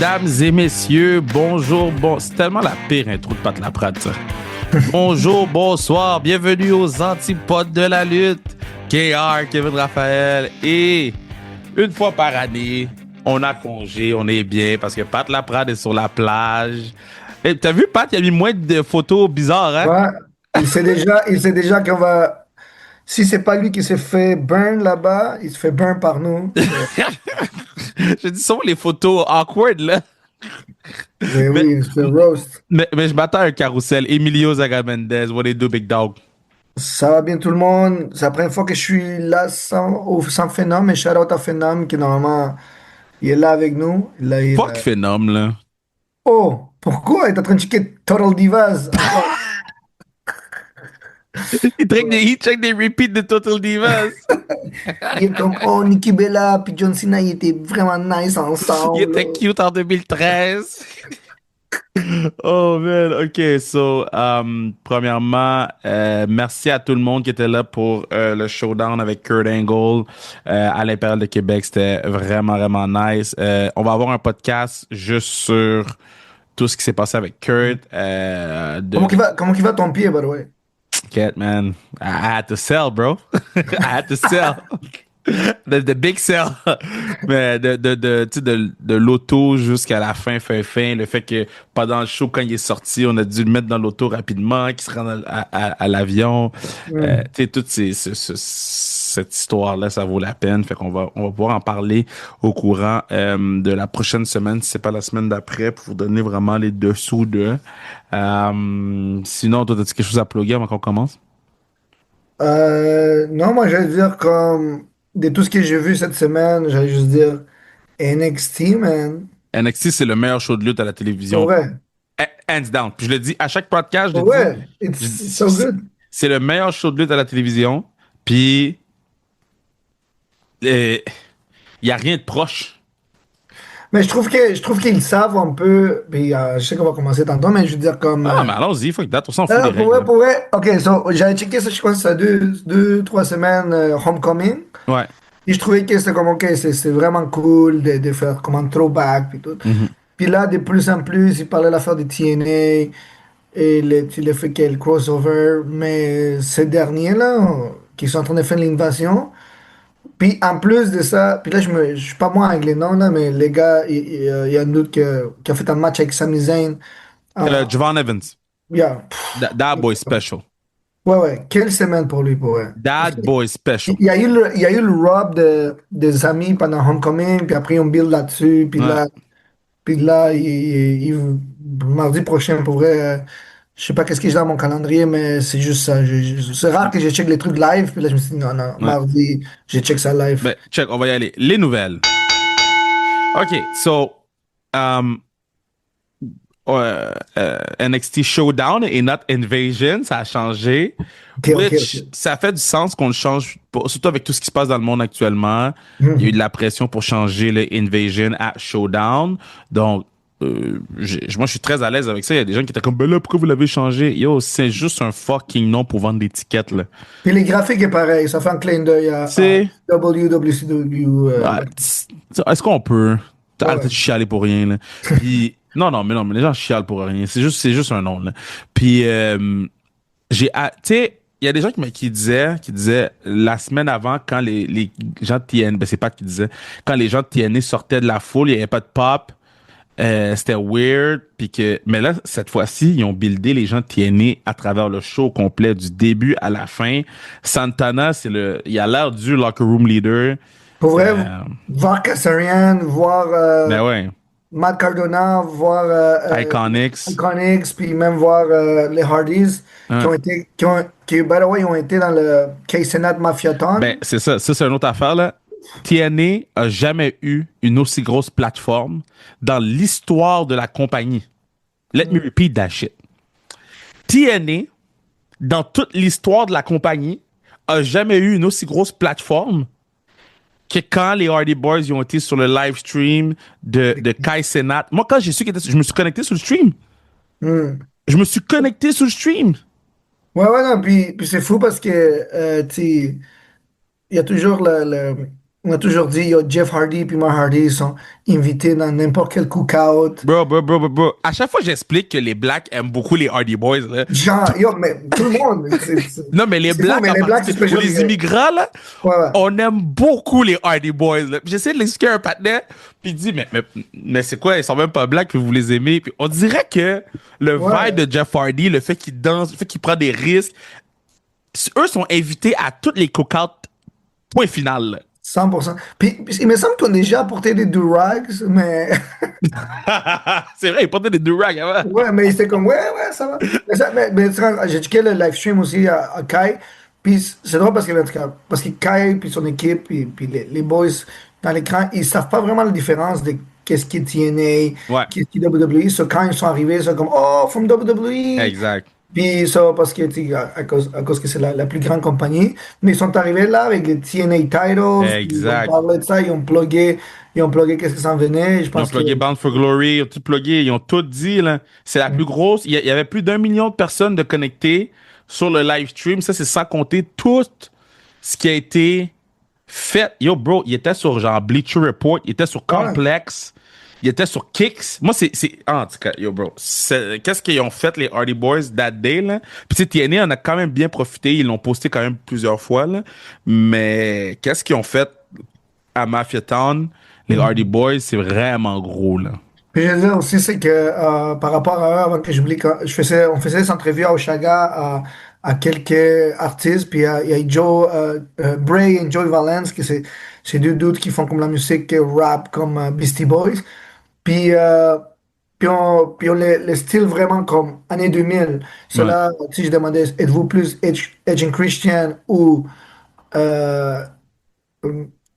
Mesdames et messieurs, bonjour, c'est tellement la pire intro de Pat Laprade, ça. Bonjour, bonsoir, bienvenue aux antipodes de la lutte. KR, Kevin Raphaël, et une fois par année, on a congé, on est bien, parce que Pat Laprade est sur la plage. Et t'as vu, Pat, il a mis moins de photos bizarres, hein? Ouais, il sait déjà qu'on va. Si c'est pas lui qui s'est fait burn là-bas, il se fait burn par nous. Je dis souvent les photos awkward, là. Oui, Mais, oui, il se fait roast. mais je m'attends à un carrousel. Emilio Zagamendez, what they do, big dog? Ça va bien tout le monde. C'est la première fois que je suis là sans Phenom, et shout out à Phenom qui normalement il est là avec nous. Là, Fuck Phenom, là. Oh, pourquoi? Il est en train de checker Total Divas encore. Il check des repeats de Total Divas. Il est comme, oh, Nikki Bella puis John Cena, ils étaient vraiment nice Il ensemble. était cute en 2013. Oh man, ok, so, premièrement, merci à tout le monde qui était là pour le showdown avec Kurt Angle à l'Impérial de Québec. C'était vraiment, vraiment nice. On va avoir un podcast juste sur tout ce qui s'est passé avec Kurt. Comment qu'il va ton pied, by the way? Cat, man, I had to sell, bro. I had to sell. The big sell. Mais tu sais, de l'auto jusqu'à la fin, le fait que pendant le show, quand il est sorti, on a dû le mettre dans l'auto rapidement, qu'il se rende à l'avion. Hmm. Tu sais, toute cette histoire-là, ça vaut la peine. Fait on va pouvoir en parler au courant de la prochaine semaine, si c'est pas la semaine d'après, pour vous donner vraiment les dessous de. Sinon, toi, as-tu quelque chose à plugger avant qu'on commence? Non, moi, j'allais dire comme de tout ce que j'ai vu cette semaine, j'allais juste dire NXT, man. NXT, c'est le meilleur show de lutte à la Pour télévision. vrai. Hands down. Puis je le dis à chaque podcast, je le Pour dis. vrai. je It's dis, so good. c'est le meilleur show de lutte à la télévision. Puis il y a rien de proche. Mais je trouve qu'ils savent un peu. Puis, je sais qu'on va commencer tantôt, mais je veux dire comme. Ah, mais allons-y, fuck that. On s'en fout des Pour règles, vrai, là. pour vrai. Ok, so, j'avais checké ça, je pense, ça deux, 3 semaines, Homecoming. Ouais. Et je trouvais que c'était comme, ok, c'est vraiment cool de faire comme un throwback, puis tout. Mhm. Puis là, de plus en plus, ils parlaient de l'affaire de TNA et le fait qu'il y ait le crossover. Mais ces derniers-là, qui sont en train de faire l'invasion, puis en plus de ça, puis là, je suis pas moi avec les noms, là, mais les gars, il y a un autre qui a fait un match avec Sami Zayn. Ah, Javon Evans. yeah. That boy special. Ouais, ouais, quelle semaine pour lui, pour vrai. Parce That que boy special. il y a eu le rub des amis pendant Homecoming, puis après on build là-dessus, puis Ouais. là, mardi prochain, pour vrai, je sais pas qu'est-ce que j'ai dans mon calendrier, mais c'est juste ça. C'est rare que je check les trucs live, puis là je me suis dit, non, non, Ouais. mardi, je check ça live. Ben, check, on va y aller. Les nouvelles. OK, so, um, NXT Showdown et not Invasion, ça a changé. Ok, ok, Which, ok. ça fait du sens qu'on le change, surtout avec tout ce qui se passe dans le monde actuellement. Il y a eu de Mhm. la pression pour changer le Invasion à Showdown. Donc, moi, je suis très à l'aise avec ça. Il y a des gens qui étaient comme, ben là, pourquoi vous l'avez changé? Yo, c'est juste un fucking nom pour vendre des tickets, là. Puis les graphiques est pareil, ça fait un clin d'œil à C'est, WWCW. est-ce qu'on peut Ouais, arrêter ouais. de chialer pour rien, là? Puis, non, mais les gens chialent pour rien. C'est juste un nom, là. Puis, tu sais, il y a des gens qui disaient la semaine avant, quand les gens de TN, ben c'est pas qui disaient, quand les gens de TNA sortaient de la foule, il n'y avait pas de pop, c'était weird, puis mais là, cette fois-ci, ils ont buildé les gens de TNA à travers le show complet, du début à la fin. Santana, il a l'air du locker room leader. Pour vrai, Euh, voir Kassarian, voir ben ouais, Matt Cardona, voir Iconics. Iconics, puis même voir les Hardys qui Hein. ont été, qui, by the way, ont été dans le K-Senat Ben, Mafiaton. c'est ça. Ça, c'est une autre affaire, là. TNA a jamais eu une aussi grosse plateforme dans l'histoire de la compagnie. Let me repeat that shit. TNA, dans toute l'histoire de la compagnie, a jamais eu une aussi grosse plateforme que quand les Hardy Boys ils ont été sur le live stream de Kai Cenat. Moi, quand j'ai su qu'ils étaient, je me suis connecté sur le stream. Hmm. Je me suis connecté sur le stream. Ouais, ouais, non, puis c'est fou parce que, tu sais, il y a toujours on a toujours dit, yo, Jeff Hardy puis Matt Hardy sont invités dans n'importe quel cookout. Bro. À chaque fois, j'explique que les Blacks aiment beaucoup les Hardy Boys, là. Genre, yo, mais tout le monde, Non, mais les c'est fou, Blacks mais en les Blacks, c'est particulier, ou spécial. les immigrants, là, Ouais, ouais. on aime beaucoup les Hardy Boys, là. Puis j'essaie de l'expliquer à un partenaire, puis il dit, mais c'est quoi, ils sont même pas Blacks, puis vous les aimez. Puis on dirait que le vibe Ouais, de Jeff Hardy, le fait qu'il danse, le fait qu'il prend des risques, eux sont invités à toutes les cookouts, point final, là. 100%. Puis, il me semble qu'on a déjà apporté des durags, mais C'est vrai, ils portaient des durags avant. ouais, mais c'était comme, ouais, ça va. Mais tu vois, j'ai checké le live stream aussi à Kai, puis c'est drôle parce que, en tout cas, parce que Kai, puis son équipe, puis les boys dans l'écran, ils savent pas vraiment la différence de qu'est-ce qui est TNA, Ouais, qu'est-ce qui est WWE. So, quand ils sont arrivés, ils sont comme, oh, from WWE. exact. Puis ça, parce que, tu sais, à cause que c'est la plus grande compagnie. Mais ils sont arrivés là avec les TNA titles, puis ils ont Exact. parlé de ça, ils ont plugué qu'est-ce que ça en venait. Je Ils ont pense que. plugué Bound for Glory, ils ont tout plugué, ils ont tout dit, là. C'est la plus grosse. Il y avait plus d'1 million de personnes de connectées sur le live stream. Ça, c'est sans compter tout ce qui a été fait. Yo, bro, il était sur genre Bleacher Report, il était sur Ouais. Complex, il était sur Kicks. Moi, en tout cas, yo, bro, qu'est-ce qu'ils ont fait, les Hardy Boys, that day, là? Puis, tu sais, TNA en a quand même bien profité. Ils l'ont posté quand même plusieurs fois, là. Mais qu'est-ce qu'ils ont fait à Mafia Town? Les Hardy Boys, c'est vraiment gros, là. Puis je veux dire aussi, c'est que par rapport à eux, avant que j'oublie, quand on faisait des entrevues à Oshaga à quelques artistes, puis il y a Joe, Bray et Joey Valence, qui c'est deux dudes qui font comme la musique rap comme Beastie Boys. Puis, puis on le style vraiment comme années 2000. Ouais. Cela, si je demandais, êtes-vous plus Edge and Christian euh,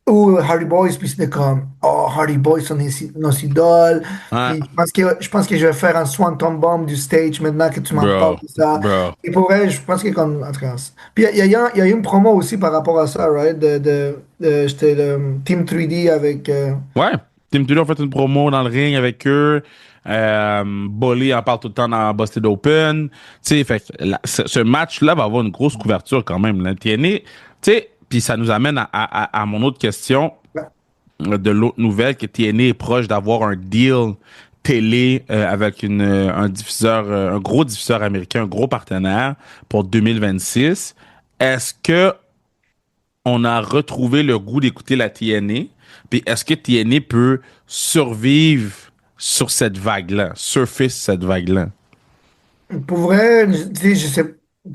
ou Hardy Boys, puis c'était comme, oh, Hardy Boys sont nos idoles. Ouais. Puis je pense que je vais faire un Swanton Bomb du stage maintenant que tu m'en parles Bro, de ça. bro. Et pour vrai, je pense que comme, en tout cas, puis il y a eu une promo aussi par rapport à ça, right? C'était le Team 3D avec, Ouais. Team Tudor a fait une promo dans le ring avec eux. Bolly en parle tout le temps dans Busted Open. Tu sais, fait que ce match-là va avoir une grosse couverture quand même. Là. TNA, tu sais, puis ça nous amène à mon autre question de l'autre nouvelle que TNA est proche d'avoir un deal télé avec un diffuseur, un gros diffuseur américain, un gros partenaire pour 2026. Est-ce que on a retrouvé le goût d'écouter la TNA? Puis est-ce que TNA peut survivre sur cette vague-là, surfer sur cette vague-là? pour vrai, tu sais, je sais,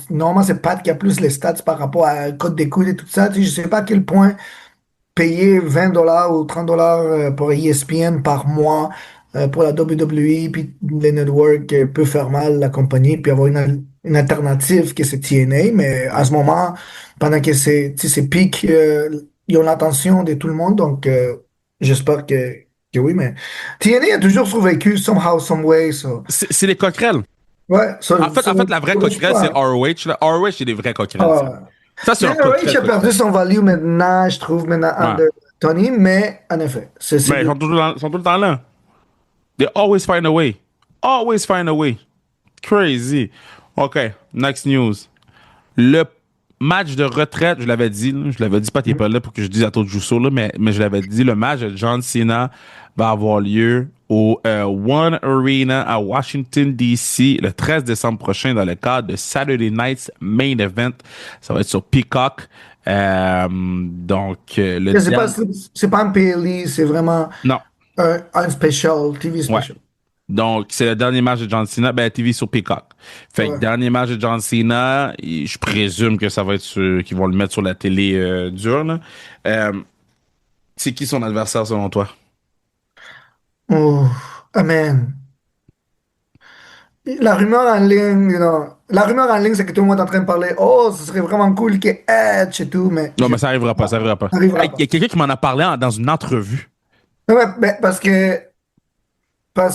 normalement, c'est Pat qui a plus les stats par rapport à code d'écoute et tout ça. Tu sais, je sais pas à quel point payer 20 dollars ou 30 dollars pour ESPN par mois pour la WWE, puis les networks peut faire mal la compagnie, puis avoir une alternative que c'est TNA. Mais à ce moment, pendant que tu sais, c'est peak, ils ont l'attention de tout le monde. Donc, j'espère que oui. Mais TNA a toujours survécu, somehow, some way. So. C'est les coquerelles. Ouais, En fait, la vraie ça bouge coquerelle, c'est pas. ROH. Là. ROH, c'est des vrais coquerelles, ça. Ah. Ça, c'est Mais un RH coquerelle, a perdu coquerelle. son value maintenant, je trouve, maintenant, Ouais. under Tony, mais en effet, Mais ils sont tout le temps là. They always find a way. Always find a way. Crazy. OK, next news. Le match de retraite, je l'avais dit, là, je l'avais dit, pas t'es pas là pour que je dise à toi de jouer là, mais je l'avais dit, le match de John Cena va avoir lieu au One Arena à Washington, D.C. le 13 décembre prochain dans le cadre de Saturday Night's Main Event. Ça va être sur Peacock. Le c'est pas, dernier... c'est pas un PLE, c'est vraiment Non, un special, TV ouais. special. Donc, c'est le dernier match de John Cena. Ben, TV sur Peacock. Fait que Ouais. dernier match de John Cena, je présume que ça va être qu'ils vont le mettre sur la télé dure, là. Euh, c'est qui son adversaire selon toi? Oh, amen. La rumeur en ligne, la rumeur en ligne, c'est que tout le monde est en train de parler, oh, ce serait vraiment cool que Edge et tout, mais Non, mais ça arrivera pas, ça arrivera pas. ça n'arrivera Hey, il y pas. a quelqu'un qui m'en a parlé dans une entrevue. Ouais, mais parce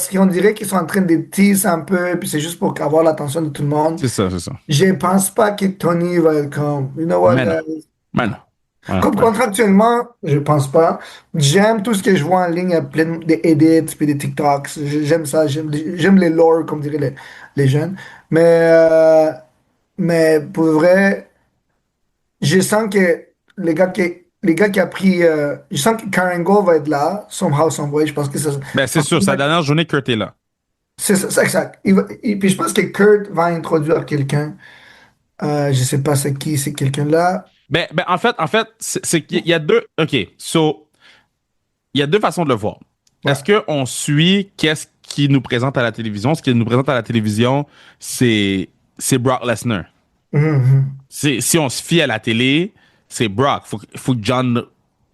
qu'on dirait qu'ils sont en train de tease un peu, puis c'est juste pour avoir l'attention de tout le monde. C'est ça, c'est ça. Je pense pas que Tony va être comme, you know what, Mais non, guys? mais Non. non. Ouais, Comme ouais. contractuellement, je pense pas. J'aime tout ce que je vois en ligne, il y a plein d'edits puis des TikToks. J'aime ça, j'aime les lore, comme diraient les jeunes. Mais, mais pour vrai, je sens que les gars, les gars qui a pris. Je sens que Karango va être là, somehow, some way. Je pense que ça. Ben, c'est sûr, sa dernière journée, Kurt est là. C'est exact. Puis je pense que Kurt va introduire quelqu'un. Je sais pas c'est qui, c'est quelqu'un-là. Ben, en fait, c'est qu'il y a deux. OK. So, il y a deux façons de le voir. Ouais. Est-ce qu'on suit qu'est-ce qui nous présente à la télévision? Ce qui nous présente à la télévision, c'est Brock Lesnar. Mhm, Si on se fie à la télé, c'est Brock. Faut que John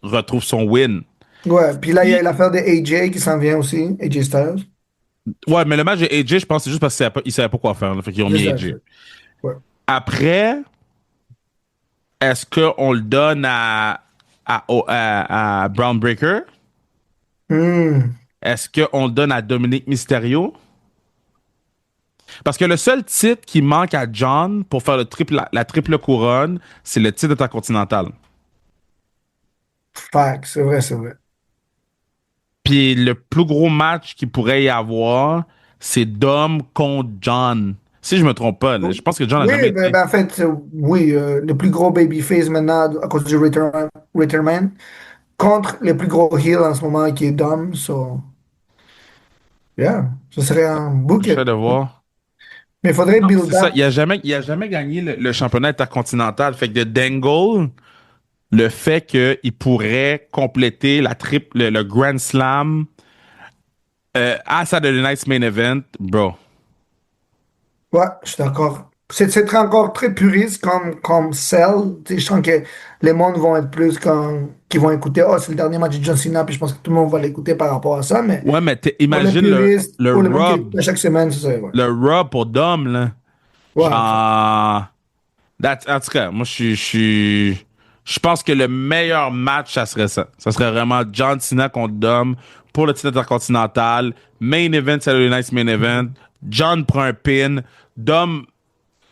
retrouve son win. mhm. Ouais. Puis là, il y a Puis, l'affaire de AJ qui s'en vient aussi, AJ Styles. ouais, mais le match de AJ, je pense que c'est juste parce qu'il savait pas quoi faire. Là, fait qu'ils ont C'est mis ça. AJ. Ouais. Après, est-ce qu'on le donne à Brown Breaker? Hmm. Est-ce qu'on le donne à Dominique Mysterio? Parce que le seul titre qui manque à John pour faire la triple couronne, c'est le titre intercontinental. Fact, c'est vrai, c'est vrai. Puis le plus gros match qu'il pourrait y avoir, c'est Dom contre John. Si je me trompe pas, là. Je pense que John a Oui, jamais ben, été. ben, en fait, oui, le plus gros babyface maintenant à cause du Retirement contre le plus gros heel en ce moment qui est Dom. So, yeah, ce serait un J'essaie bouquet. de voir. Mais il faudrait Non, build c'est ça. up. Il a jamais gagné le championnat intercontinental. Fait que de Dangle, le fait qu'il pourrait compléter le Grand Slam à Saturday Night's Main Event, bro. Ouais, je suis d'accord. C'est encore très puriste comme Cell. Tu sais, je sens que les mondes vont être plus qui vont écouter. Oh, c'est le dernier match de John Cena, puis je pense que tout le monde va l'écouter par rapport à ça. Mais Ouais, mais pour les imagine puristes, le pour le monde qui écoute rub, à chaque semaine, c'est ça. Ouais, le rub pour Dom, là. ouais, exact. Genre, en tout cas, moi, je pense que le meilleur match, ça serait ça. Ça serait vraiment John Cena contre Dom pour le titre intercontinental. Main event, Saturday Night's Main Event. John prend un pin. Dom,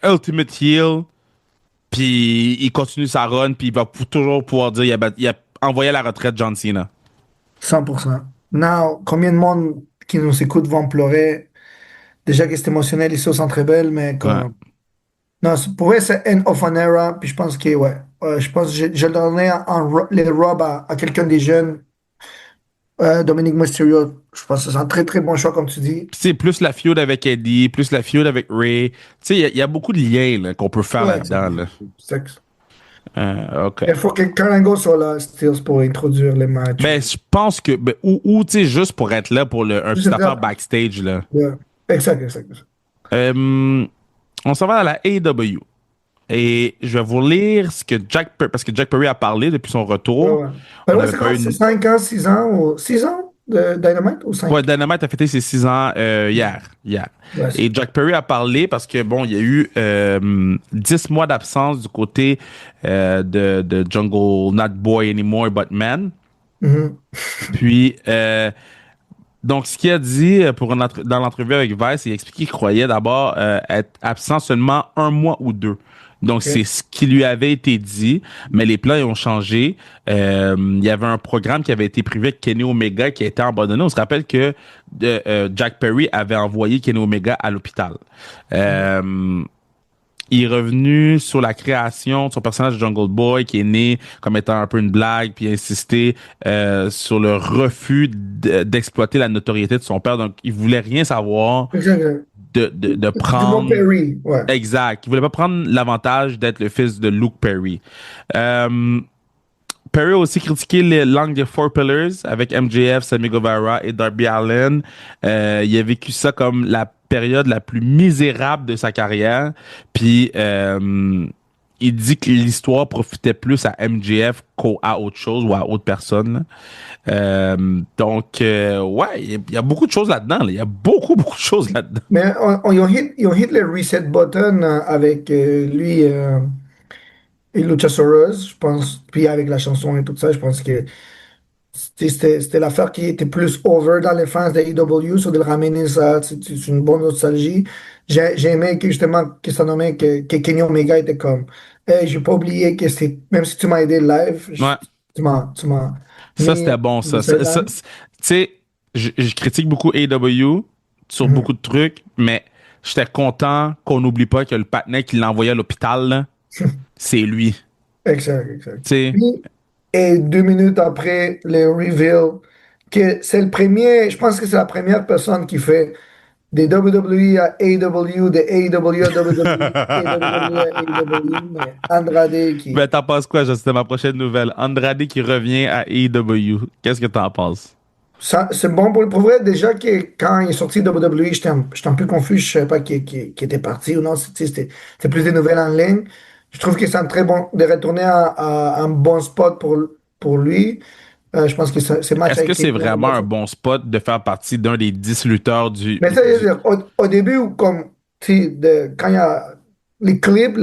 Ultimate Heel. Puis il continue sa run. Puis il va toujours pouvoir dire il a envoyé à la retraite John Cena. 100%. Now, combien de monde qui nous écoute vont pleurer? Déjà que c'est émotionnel ici au Centre Bell, mais Ouais. comme. Non, pour vrai, c'est end of an era, puis je pense que, ouais. Je pense que je le donnerais les robes à quelqu'un des jeunes. Dominique Mysterio, je pense que c'est un très très bon choix, comme tu dis. Puis, tu sais, plus la feud avec Eddie, plus la feud avec Ray. Tu sais, il y a beaucoup de liens là, qu'on peut faire Ouais, là-dedans. Là. exact. OK. Il faut que Kurt soit là, Stills, pour introduire les matchs. Ben, je pense que. Ben, ou tu sais, juste pour être là pour un Je sais petit affaire pas. backstage, là. Ouais. Exact, exact. Exact. On s'en va à la AEW. Et je vais vous lire ce que parce que Jack Perry a parlé depuis son Ouais, retour. ouais. Ben On ouais, n'avait c'est pas quoi? eu C'est une. 5 ans, 6 ans, ou 6 ans de Dynamite ou Ouais, 5? Dynamite a fêté ses 6 ans hier. Ouais, Et Jack Perry a parlé parce que, bon, il y a eu 10 mois d'absence du côté de Jungle Not Boy Anymore But Man. mhm. Puis, donc, ce qu'il a dit dans l'entrevue avec Vice, il a expliqué qu'il croyait d'abord être absent seulement un mois ou deux. Donc, OK. c'est ce qui lui avait été dit, mais les plans ils ont changé. Il y avait un programme qui avait été prévu avec Kenny Omega qui a été abandonné. On se rappelle que Jack Perry avait envoyé Kenny Omega à l'hôpital. Euh, il est revenu sur la création de son personnage de Jungle Boy qui est né comme étant un peu une blague, puis il a insisté sur le refus d'exploiter la notoriété de son père. Donc, il voulait rien savoir Exact, exact. de Du bon prendre. Perry, ouais. Exact. Il voulait pas prendre l'avantage d'être le fils de Luke Perry. Euh, Perry a aussi critiqué les langues des Four Pillars avec MJF, Sammy Guevara et Darby Allin. Il a vécu ça comme la période la plus misérable de sa carrière. Puis il dit que l'histoire profitait plus à MJF qu'à autre chose ou à autre personne. Là. Ouais, il y a beaucoup de choses là-dedans. Là. Il y a beaucoup, beaucoup de choses là-dedans. Mais ils ont hit le reset button avec lui et Luchasaurus, je pense, puis avec la chanson et tout ça, je pense que c'était l'affaire qui était plus over dans les fans de AEW, sur de le ramener ça, c'est une bonne nostalgie. J'ai aimé que justement, que ça nommait que Kenny Omega était comme, hey, j'ai pas oublié que c'est, même si tu m'as aidé live, Ouais. tu m'as Ça, mis c'était bon, ça. ce Tu sais, je critique beaucoup AEW sur beaucoup Mhm. de trucs, mais j'étais content qu'on n'oublie pas que le patinet qui l'a envoyé à l'hôpital, là, c'est lui. Exact, exact. Tu sais, Et 2 minutes après, le reveal, que c'est le premier, je pense que c'est la première personne qui fait des WWE à AEW, des AEW à WWE, AEW à AEW, mais Andrade Ben, qui. t'en penses quoi? C'était ma prochaine nouvelle. Andrade qui revient à AEW. Qu'est-ce que t'en penses? C'est bon pour vrai. Déjà que quand il est sorti de WWE, j'étais un peu confus. Je ne savais pas qu'il était parti ou non. C'était plus des nouvelles en ligne. Je trouve que c'est un très bon de retourner à un bon spot pour lui. Je pense que ce match Est-ce que avec c'est Kevin vraiment un Owens. bon spot de faire partie d'un des 10 lutteurs Mais ça, je veux dire, au début, comme, tu sais, quand il y a les clips,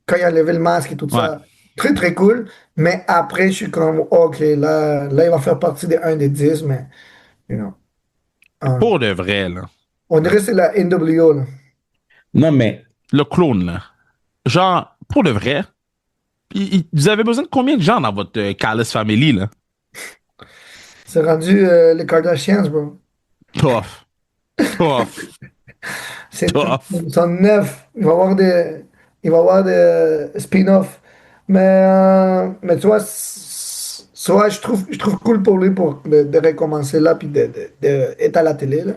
quand il a levé le masque et tout Ouais. ça, très, très cool. Mais après, je suis comme, OK, là, il va faire partie des 1 des 10, mais, you know, Pour de vrai, là. on dirait que c'est la NWO, là. Non, mais le clone, là. Genre, pour de vrai, vous avez besoin de combien de gens dans votre Callis Family, là? C'est rendu les Kardashians, bro. Tough. Tough. Tough. Ils sont 9. Il va y avoir des spin-off. Mais tu vois, soit je trouve cool pour lui de recommencer là, puis d'être à la télé, là.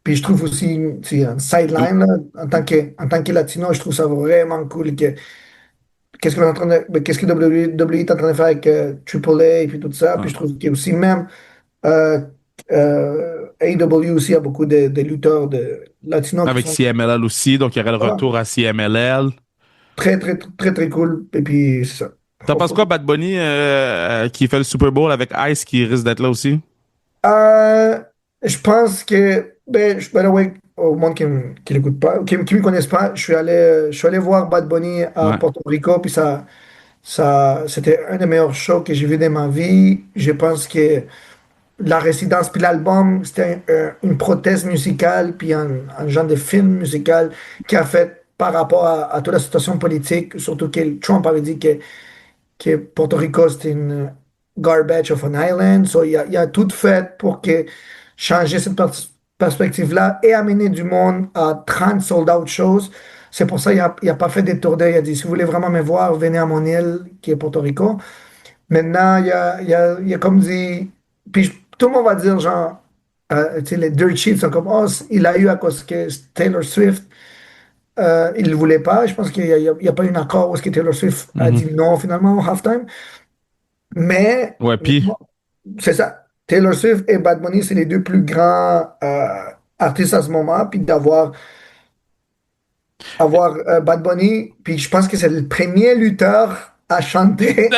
Puis je trouve aussi, tu sais, un sideline, là, en tant que latino, je trouve ça vraiment cool. Qu'est-ce que WWE est en train de faire avec Triple A et puis tout ça. Puis je trouve qu'il y a aussi même euh, AEW aussi a beaucoup de lutteurs de latinos qui Avec sont CMLL aussi, donc il y aurait le voilà, retour à CMLL. très, très, très, très cool. Et puis, c'est ça. T'en penses quoi, Bad Bunny, qui fait le Super Bowl avec Ice, qui risque d'être là aussi? Euh, je pense que, by the way, au monde qui l'écoute pas, qui me connaissent pas, je suis allé voir Bad Bunny à Ouais. Porto Rico, puis c'était un des meilleurs shows que j'ai vu de ma vie. Je pense que la résidence, puis l'album, c'était une prothèse musicale, puis un genre de film musical qui a fait par rapport à toute la situation politique, surtout que Trump avait dit que Porto Rico, c'était une garbage of an island. So, il a tout fait pour changer cette perspective-là et amener du monde à 30 sold-out shows. C'est pour ça qu'il a pas fait des tournées. Il a dit, si vous voulez vraiment me voir, venez à mon île, qui est Porto Rico. Maintenant, il a comme dit, puis tout le monde va dire, genre, tu sais, les dirt sheets sont comme, oh, il a eu à cause que Taylor Swift, il ne voulait pas. Je pense qu'il n'y a pas eu un accord où est-ce que Taylor Swift a dit Mhm. non finalement au halftime. Mais Ouais, puis, c'est ça. Taylor Swift et Bad Bunny, c'est les deux plus grands artistes à ce moment. Puis avoir Bad Bunny, puis je pense que c'est le premier lutteur à chanter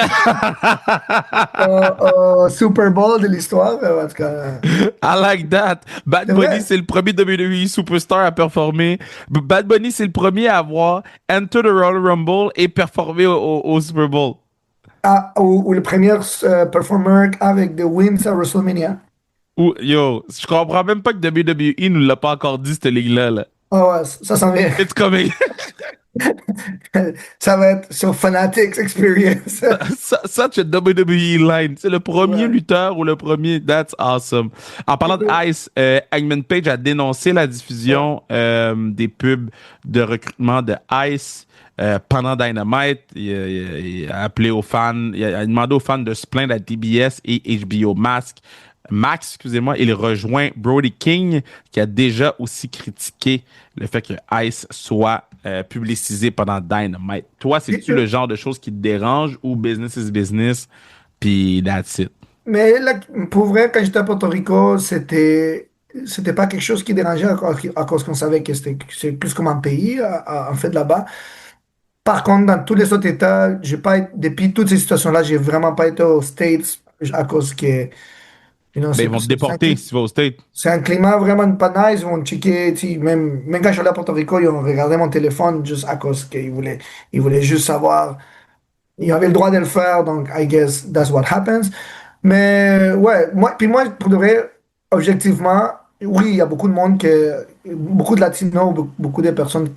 au Super Bowl de l'histoire. En tout cas, I like that. Bad c'est Bunny, vrai. c'est le premier WWE superstar à performer. Bad Bunny, c'est le premier à avoir Enter the Royal Rumble et performer au Super Bowl. Ah, ou le premier performer avec The Wins à WrestleMania. Yo, je comprends même pas que WWE nous l'a pas encore dit, cette ligne-là, là. Ah ouais, ça s'en vient. It's coming. Ça va être sur Fanatics Experience. Such a WWE line. C'est le premier Ouais. lutteur ou le premier. That's awesome. En parlant de Écoute, Ice, Hangman Page a dénoncé la ouais. diffusion des pubs de recrutement de Ice pendant Dynamite. Il a appelé aux fans, il a demandé aux fans de se plaindre à TBS et HBO Max, excusez-moi, il rejoint Brody King, qui a déjà aussi critiqué le fait que Ice soit publicisé pendant Dynamite. Toi, c'est-tu le genre de choses qui te dérange ou business is business, puis that's it? Mais là, pour vrai, quand j'étais à Porto Rico, c'était pas quelque chose qui dérangeait à cause qu'on savait que c'est plus comme un pays, en fait, là-bas. Par contre, dans tous les autres États, j'ai pas, depuis toutes ces situations-là, j'ai vraiment pas été aux States à cause que, Ben, ils vont te déporter si tu vas au State. c'est un climat vraiment pas nice. Ils vont checker, tu sais, même quand je suis allé à Porto Rico, ils ont regardé mon téléphone juste à cause qu'ils voulaient juste savoir. Ils avaient le droit de le faire, donc I guess that's what happens. Mais ouais, puis moi, pour de vrai, objectivement, oui, il y a beaucoup de monde, beaucoup de Latinos, beaucoup de personnes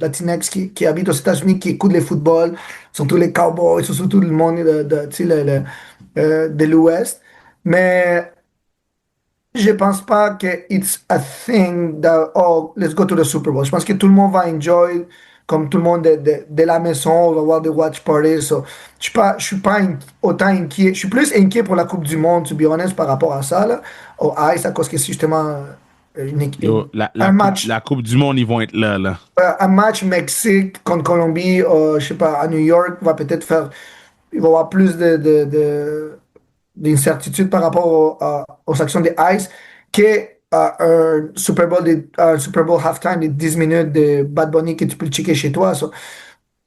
Latinx qui habitent aux États-Unis, qui écoutent le football, surtout les Cowboys, surtout le monde tu sais, de l'Ouest. Mais je pense pas que it's a thing that, oh, let's go to the Super Bowl. Je pense que tout le monde va enjoy. comme tout le monde de la maison, on va voir des watch parties. So, je suis pas autant inquiet. Je suis plus inquiet pour la Coupe du Monde, to be honest, par rapport à ça, là, au Ice, à cause que c'est justement Yo, un match. la coupe du monde, ils vont être là, là. Un match Mexique contre Colombie, je sais pas, à New York, va peut-être faire. Il va y avoir plus d'incertitude par rapport aux actions des Ice que un Super Bowl halftime de 10 minutes de Bad Bunny que tu peux le checker chez toi. So,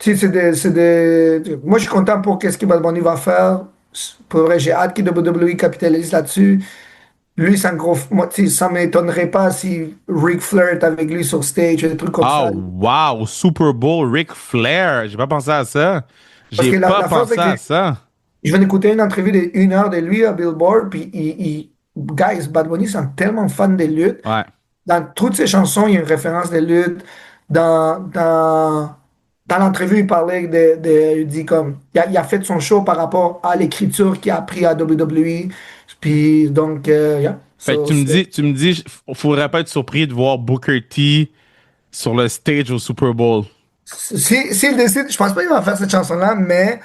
si moi, je suis content pour qu'est-ce que Bad Bunny va faire. Pour vrai, j'ai hâte que WWE capitalise là-dessus. Lui, c'est un gros. Moi, tu sais, ça m'étonnerait pas si Ric Flair est avec lui sur stage, des trucs comme ça. Oh, wow, Super Bowl, Ric Flair. J'ai pas pensé à ça. Parce J'ai que pas la force, c'est pensé que à ça. je viens d'écouter une entrevue d'une heure de lui à Billboard, puis guys, Bad Bunny, c'est tellement fan de lutte. Ouais. Dans toutes ses chansons, il y a une référence de lutte. Dans l'entrevue, il parlait il dit comme, il a fait son show par rapport à l'écriture qu'il a appris à WWE. Puis donc, yeah. Fait que So, c'est- tu me dis, faudrait pas être surpris de voir Booker T sur le stage au Super Bowl. s'il décide, je pense pas qu'il va faire cette chanson-là, mais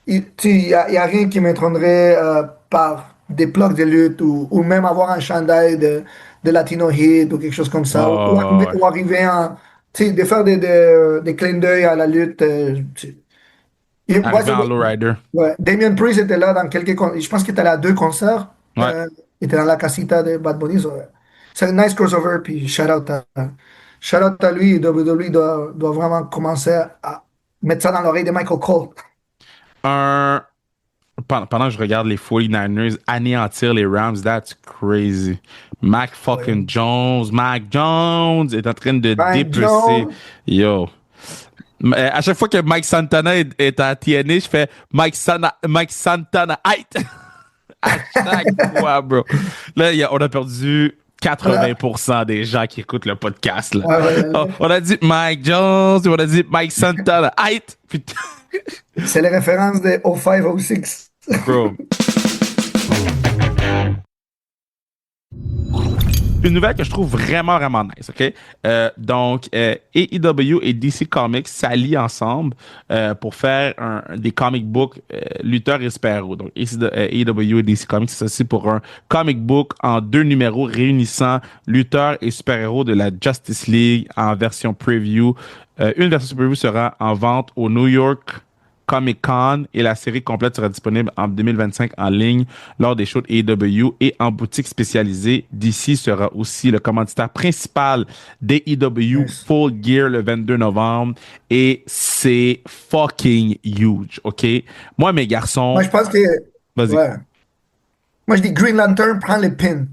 il y a rien qui m'étonnerait par des blocs de lutte ou même avoir un chandail de Latino Hit ou quelque chose comme ça. Ou, Oh, ouais. ou arriver de faire des clins d'œil à la lutte. Moi, Arrivé en lowrider. ouais, Damien Priest était là dans je pense qu'il était allé à 2 concerts. Ouais. Il était dans la casita de Bad Bunny. C'est un nice crossover. Puis shout out à lui. WWE doit vraiment commencer à mettre ça dans l'oreille de Michael Cole. Un, pendant que je regarde les 49ers anéantir les Rams, that's crazy. Mac Ouais. fucking Jones, Mac Jones est en train de Mike dépecer. Jones. Yo. À chaque fois que Mike Santana est à TNA, je fais Mike Santana, height! À chaque fois, bro. Là, on a perdu Voilà. 80% des gens qui écoutent le podcast, là. Ouais, ouais, Oh, ouais. on a dit Mike Jones, on a dit Mike Santana, height! Putain, C'est les références de 05, 06. bro. Une nouvelle que je trouve vraiment, vraiment nice, OK? Donc, AEW et DC Comics s'allient ensemble pour faire des comic books lutteurs et super-héros. Donc, AEW et DC Comics s'associent pour un comic book en 2 numéros réunissant lutteurs et super-héros de la Justice League en version preview. Une version preview sera en vente au New York Comic Con et la série complète sera disponible en 2025 en ligne lors des shows de AEW et en boutique spécialisée. DC sera aussi le commanditaire principal d'AEW Nice. Full Gear le 22 novembre et c'est fucking huge, OK? Moi, mes Moi, garçons, je pense que. vas-y. Ouais. Moi, je dis Green Lantern prend les pins.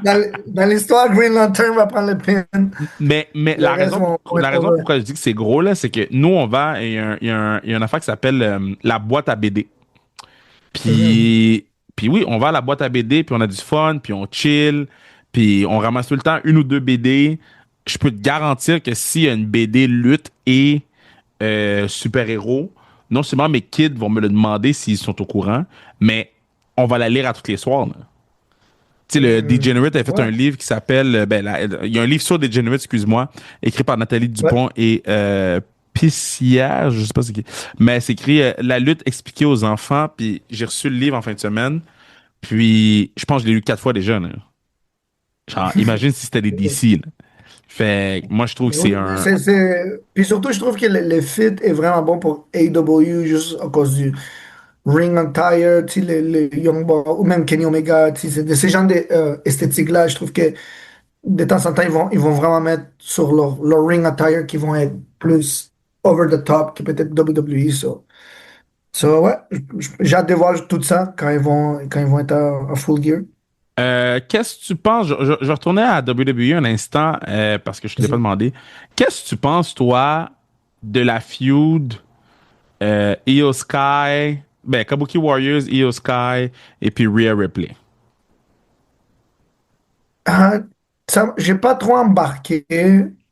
Dans l'histoire, Green Lantern va prendre les pins. Mais Le reste vont la être raison over. pourquoi je dis que c'est gros, là, c'est que nous, on vend, il y a une affaire qui s'appelle la boîte à BD. Mhm. Puis oui, on va à la boîte à BD, puis on a du fun, puis on chill, puis on ramasse tout le temps une ou deux BD. Je peux te garantir que s'il y a une BD lutte et super-héros, non seulement mes kids vont me le demander s'ils sont au courant, mais on va la lire à tous les soirs, là. Tu sais, le Degenerate a fait Ouais, un livre qui s'appelle, il y a un livre sur Degenerate, excuse-moi, écrit par Nathalie ouais. Dupont et Pissière, je sais pas c'est qui. Mais c'est écrit La lutte expliquée aux enfants, puis j'ai reçu le livre en fin de semaine, puis je pense que je l'ai lu 4 fois déjà, là. Genre, imagine si c'était des DC, là. Fait que moi, je trouve que c'est Oui, un... Puis surtout, je trouve que le fit est vraiment bon pour AEW juste à cause du Ring Attire, tu sais, le Young Bucks, ou même Kenny Omega, tu sais, c'est de ces genres d'esthétiques-là, je trouve que de temps en temps, ils vont vraiment mettre sur leur Ring Attire qui vont être plus over the top que peut-être WWE. Ouais, j'ai hâte de voir tout ça quand ils vont être à full gear. Qu'est-ce que tu penses? Je retournais à WWE un instant parce que je te l'ai pas Vas-y. demandé. Qu'est-ce que tu penses, toi, de la feud Io Sky, ben, Kabuki Warriors, Io Sky et puis Rhea Ripley? Ah, j'ai pas trop embarqué.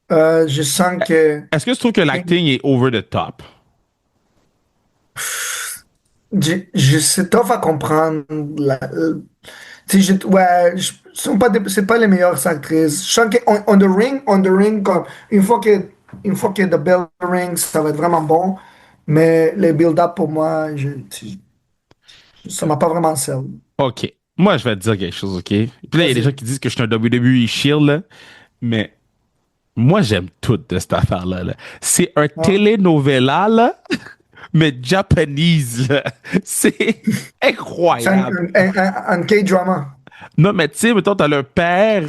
Je sens que Est-ce que tu trouves que l'acting est over the top? c'est tough à comprendre. Si ouais, c'est pas les meilleures actrices. Je sens que on the ring, comme, une fois que the bell rings, ça va être vraiment bon. Mais les build-up, pour moi, ça m'a pas vraiment sell. OK. Moi, je vais te dire quelque chose, OK? Puis là, il y a des gens Vas-y. qui disent que je suis un WWE shield, là, mais moi, j'aime tout de cette affaire-là. Là. C'est un Ah. telenovela, là, mais japonese, là. C'est C'est incroyable. un K-drama. Non, mais tu sais, mettons, t'as le père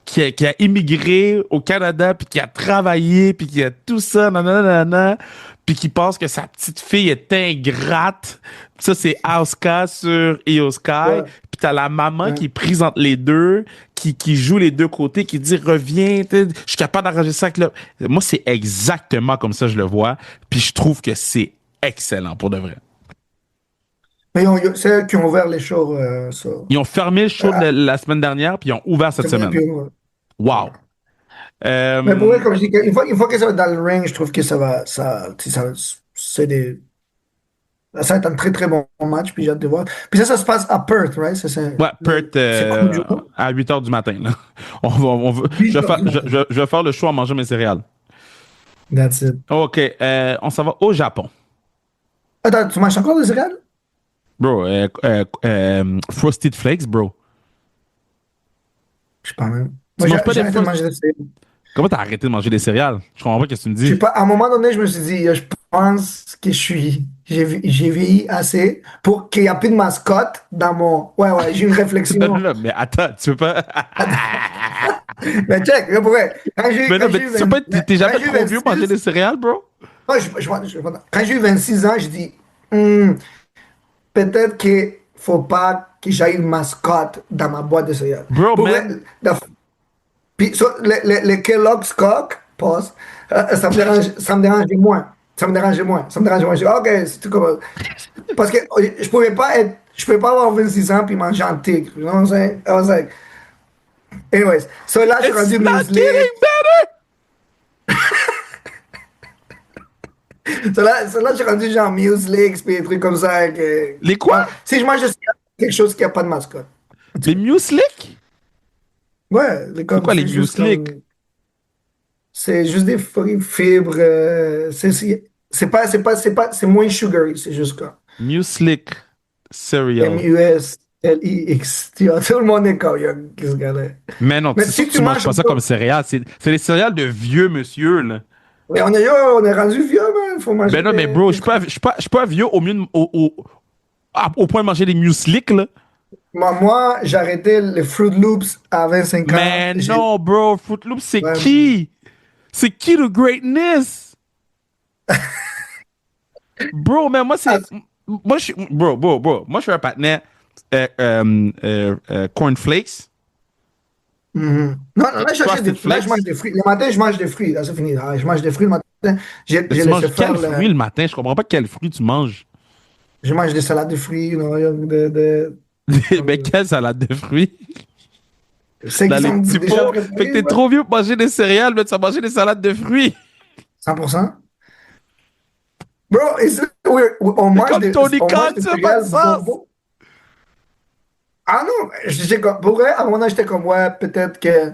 qui a immigré au Canada, puis qui a travaillé, puis qui a tout ça, nanana, puis qui pense que sa petite fille est ingrate. Ça, c'est Asuka sur Io Sky. Ouais, Puis t'as la maman ouais. qui est prise entre les deux, qui joue les deux côtés, qui dit reviens, je suis capable d'arranger ça avec le. Moi, c'est exactement comme ça je le vois. Puis je trouve que c'est excellent pour de vrai. Mais c'est eux qui ont ouvert les shows. Ils ont fermé le show de Ah, la semaine dernière, puis ils ont ouvert cette c'est bien, semaine. puis, ouais. Wow. Mais pour Euh, vrai, comme je dis, une fois que ça va dans le ring, je trouve que tu sais, ça va être un très très bon match, puis j'ai hâte de voir. Puis ça se passe à Perth, right? ouais, Perth C'est combien de jours? à 8 heures du matin. Là. Je 8 vais heures faire, du matin. je vais faire le choix à manger mes céréales. That's it. OK, on s'en va au Japon. Attends, tu manges encore des céréales? Bro, Frosted Flakes, bro. Je sais pas même. Tu Moi, manges pas j'ai des arrêté de Frosted... manger des céréales. Comment t'as arrêté de manger des céréales? Je comprends pas ce que tu me Je sais dis. pas, à un moment donné, je me suis dit, je pense que j'ai vieilli assez pour qu'il n'y ait plus de mascotte dans mon. Ouais, ouais, j'ai une Non, non, réflexion. non, mais attends, tu peux pas... Mais check, là, pour vrai, Mais non, mais tu sais pas, t'es quand jamais j'ai eu trop vieux pour manger 26, des céréales, bro? non, quand j'ai eu 26 ans, je dis, hmm, peut-être qu'il faut pas que j'aille une mascotte dans ma boîte de céréales. Bro, Pour vrai, man, puis les Kellogg's Coke, pause, ça me dérangeait moins. Ça me dérangeait moins. Ça me dérangeait moins. Je dis, OK, c'est tout comme. Parce que je pouvais pas avoir 26 ans puis manger un tigre. You know what I'm saying? I was like, anyways. So là, je suis it's rendu not muesli. getting better! So là, je suis rendu genre muesli puis des trucs comme ça. Les quoi? Si je mange de quelque chose qui a pas de mascotte. En tout Les cas. muesli? Ouais, C'est comme, quoi les c'est juste muesli? comme. C'est juste des fibres. C'est moins sugary. C'est juste comme. Muesli cereal. Muslix. Tu vois, tout le monde est comme, yo, qu'est-ce que gars-là. Mais non, Mais c'est sûr si que tu tu manges manges pas un ça peu. comme céréales. C'est les céréales de vieux monsieur, là. Mais on est rendu vieux, man. Faut manger Ben non, mais bro, des trucs. je suis pas vieux au, mieux au point de manger des muesli, là. Moi, j'ai arrêté les Fruit Loops à 25 ans. Mais non, bro, Fruit Loops, c'est Ouais, qui? C'est qui le greatness? Bro, mais moi, ah, c'est. Moi, je suis. Bro. Moi, je suis un partenaire cornflakes, non, non, là, frosted là, je mange flakes. des fruits. Le matin, je mange des fruits. Là, c'est fini. Là, je mange des fruits le matin. Mais J'ai tu laissé manges faire quel fruit le matin? Je comprends pas quel fruit tu manges. je mange des salades de fruits. Mais quelle salade de fruits? Ceux Dans qui les sont petits déjà pots. Fait que préparés, t'es ouais. trop vieux pour manger des céréales, mais tu vas manger des salades de fruits. 100%. Bro, C'est comme Tony on Khan, mange des ça n'a pas de céréales sens. bonbons. Ah non, pour vrai, à mon âge, j'étais comme, ouais, peut-être que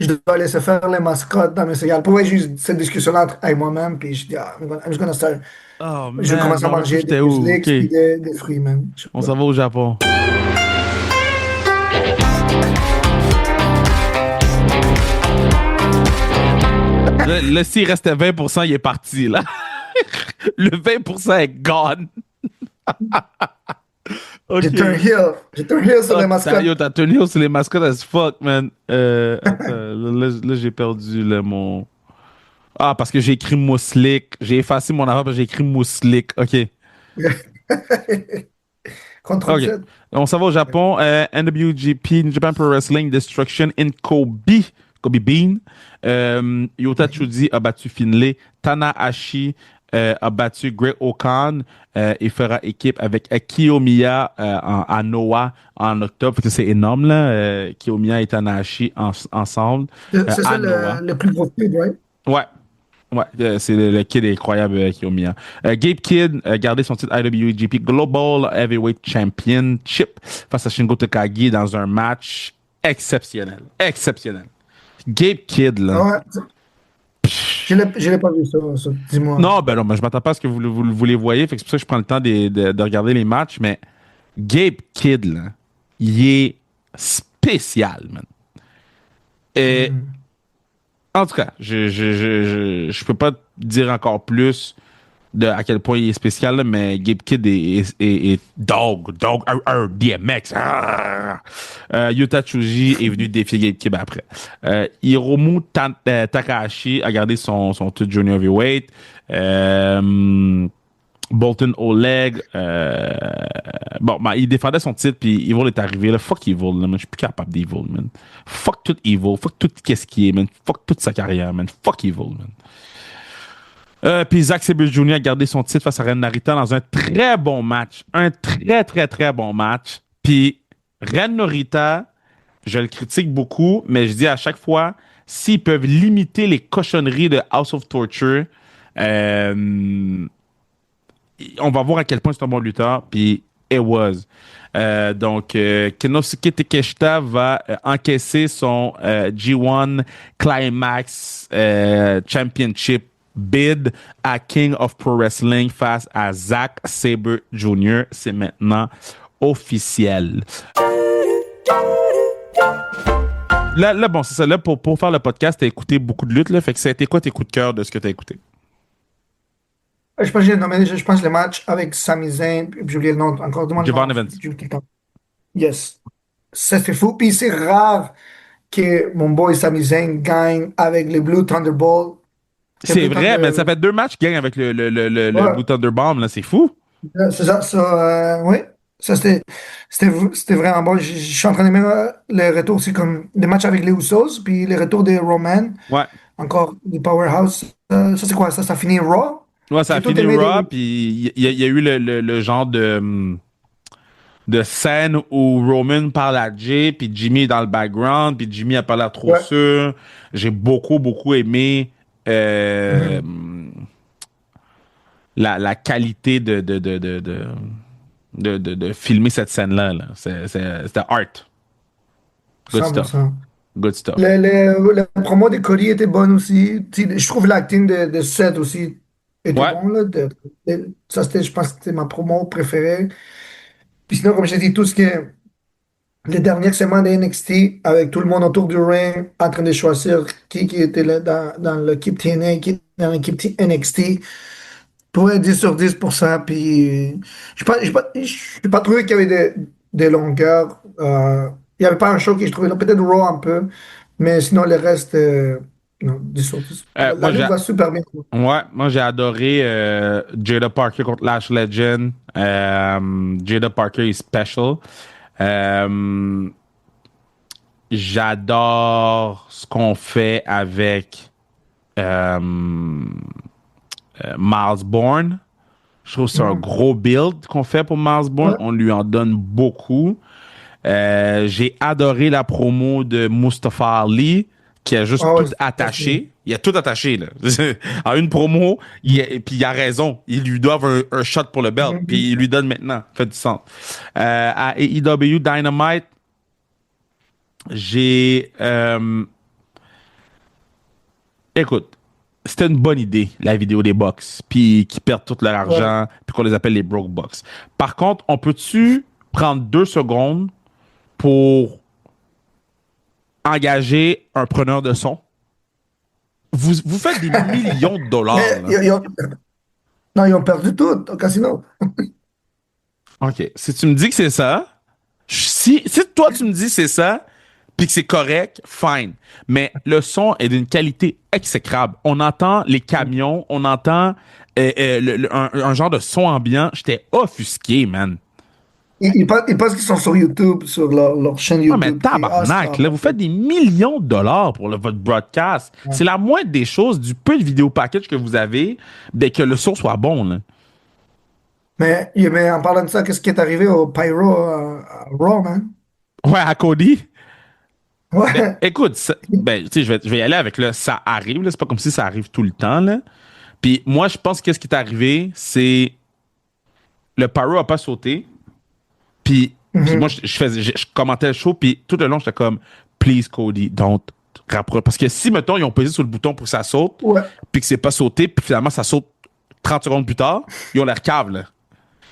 je dois laisser faire les mascottes dans mes céréales. Pour vrai, j'ai eu cette discussion-là avec moi-même, puis je dis, ah, I'm just gonna start. Oh Je man, je commence me à rappelle plus manger des j'étais où. muesli OK. puis des fruits, même. Je sais On pas. s'en va au Japon. Là, s'il restait 20%, il est parti, là. Le 20% est gone. OK. J'ai turn heel sur Oh, les mascottes. t'as tenu sur les mascottes as fuck, man. Attends, là, j'ai perdu mon... Ah, parce que j'ai écrit mousselik. J'ai effacé mon affaire parce que j'ai écrit mousselik. OK. Contrôle OK. Z. On s'en va au Japon. NWGP, New Japan Pro Wrestling Destruction in Kobe. Kobe Bean. Yota Tsuji a battu Finlay. Tanahashi a battu Great Okan et fera équipe avec Kiyomiya à Noah en octobre. C'est énorme, là. Kiyomiya et Tanahashi ensemble C'est ça à Noah. le plus gros feud, right? Ouais. Ouais, c'est le kid incroyable Kiyomiya. Gabe Kidd a gardé son titre IWGP Global Heavyweight Championship face à Shingo Takagi dans un match exceptionnel. Exceptionnel. Gabe Kidd, Ah là. ouais, je l'ai pas vu, ça, dis-moi. Non, ben non, mais je m'attends pas à ce que vous les voyez. Fait que c'est pour ça que je prends le temps de regarder les matchs. Mais Gabe Kidd, là, il est spécial, man. Et Hmm. en tout cas, je peux pas dire encore plus de à quel point il est spécial, là, mais Gabe Kidd est dog, DMX. Yuta Tsuji est venu défier Gabe Kidd après. Hiromu Takahashi a gardé son titre junior heavyweight. Bolton Oleg, bon, ben, il défendait son titre, puis Evil est arrivé, là. Fuck Evil, là, man. Je suis plus capable d'Evil, man. Fuck tout Evil. Fuck tout qu'est-ce qui est, man. Fuck toute sa carrière, man. Fuck Evil, man. Puis Zack Sabre Jr. a gardé son titre face à Ren Narita dans un très bon match. Un très, très, très bon match. Puis Ren Narita, je le critique beaucoup, mais je dis à chaque fois, s'ils peuvent limiter les cochonneries de House of Torture, euh, on va voir à quel point c'est un bon lutteur. Puis it was. Donc, Kenosuke Takeshita va encaisser son G1 Climax Championship bid à King of Pro Wrestling face à Zack Sabre Jr. C'est maintenant officiel. Là, bon, c'est ça. Là, pour faire le podcast, t'as écouté beaucoup de luttes, là. Fait que ça a été quoi tes coups de cœur de ce que t'as écouté? Je pense que j'ai nommé, je pense, le match avec Sami Zayn, puis j'ai oublié le nom, encore demande le Javon nom, Evans. j'oublie tout le temps. Yes. Ça, c'est fou. Puis c'est rare que mon boy Sami Zayn gagne avec les Blue Thunderbolt. Les C'est Blue vrai, mais Thunder. ça fait 2 matchs qu'il gagne avec le Blue Ouais, Thunder Bomb, là. C'est fou. c'est ça, oui. Ça, c'était vraiment bon. Je suis en train d'aimer les retours aussi, comme des matchs avec les Usos, puis les retours des Roman, Ouais. encore des Powerhouse. Ça, c'est quoi? Ça finit Raw? Ouais, ça a J'ai tout fini aimé Raw, puis il y a eu le genre de scène où Roman parle à Jay, puis Jimmy est dans le background, puis Jimmy a pas l'air trop Ouais. sûr. J'ai beaucoup, beaucoup aimé euh, Mhm. la qualité de filmer cette scène-là. Là. C'était art. Good stuff. 100%. Good stuff. La promo de Cody était bonne aussi. Tu sais, je trouve l'acting de Seth aussi était Ouais. bon. Là, ça, je pense que c'était ma promo préférée. Puis sinon, comme j'ai dit, tout ce que les dernières semaines de NXT, avec tout le monde autour du ring, en train de choisir qui était là dans l'équipe TNA, qui était dans l'équipe NXT, pour être 10 sur 10 pour ça. Puis, je n'ai pas trouvé qu'il y avait des longueurs. Il n'y avait pas un show que je trouvais là, peut-être Raw un peu, mais sinon, le reste, non, 10 sur 10. La Moi, lutte va super bien. moi, j'ai adoré Jada Parker contre Lash Legend. Jada Parker est special. Euh, J'adore ce qu'on fait avec euh, Miles Bourne. Je trouve que c'est un Mhm. gros build qu'on fait pour Miles Bourne. Ouais. On lui en donne beaucoup. J'ai adoré la promo de Mustafa Ali, qui a juste Ah ouais, tout attaché. Il a tout attaché, là. En une promo, puis il a raison. Ils lui doivent un shot pour le belt, puis il lui donne maintenant. Fait du sens. À AEW Dynamite, j'ai... écoute, c'était une bonne idée, la vidéo des Bucks, puis qui perdent tout leur ouais. argent, puis qu'on les appelle les broke Bucks. Par contre, on peut-tu prendre 2 secondes pour engager un preneur de son? Vous faites des millions de dollars, Mais là. non, ils ont perdu tout au casino. OK. Si tu me dis que c'est ça, si toi tu me dis que c'est ça, puis que c'est correct, fine. Mais le son est d'une qualité exécrable. On entend les camions, on entend un genre de son ambiant. J'étais offusqué, man. Ils pensent qu'ils sont sur YouTube, sur leur chaîne Ah, mais YouTube. Puis, ça tabarnak, va là, pas. vous faites des millions de dollars pour votre broadcast. Ouais. C'est la moindre des choses, du peu de vidéo package que vous avez, ben, que le son soit bon, là. Mais en parlant de ça, qu'est-ce qui est arrivé au Pyro à Raw, man? Ouais, à Cody. Ben, Ouais. écoute, ben, tu sais, je vais y aller avec le ça arrive, là. C'est pas comme si ça arrive tout le temps, là. Puis moi, je pense que ce qui est arrivé, c'est le pyro a pas sauté. Puis moi, Mhm. je commentais le show, puis tout le long, j'étais comme, please, Cody, don't rapproche. Parce que si, mettons, ils ont pesé sur le bouton pour que ça saute, Ouais. puis que c'est pas sauté, puis finalement, ça saute 30 secondes plus tard, ils ont l'air cave, là.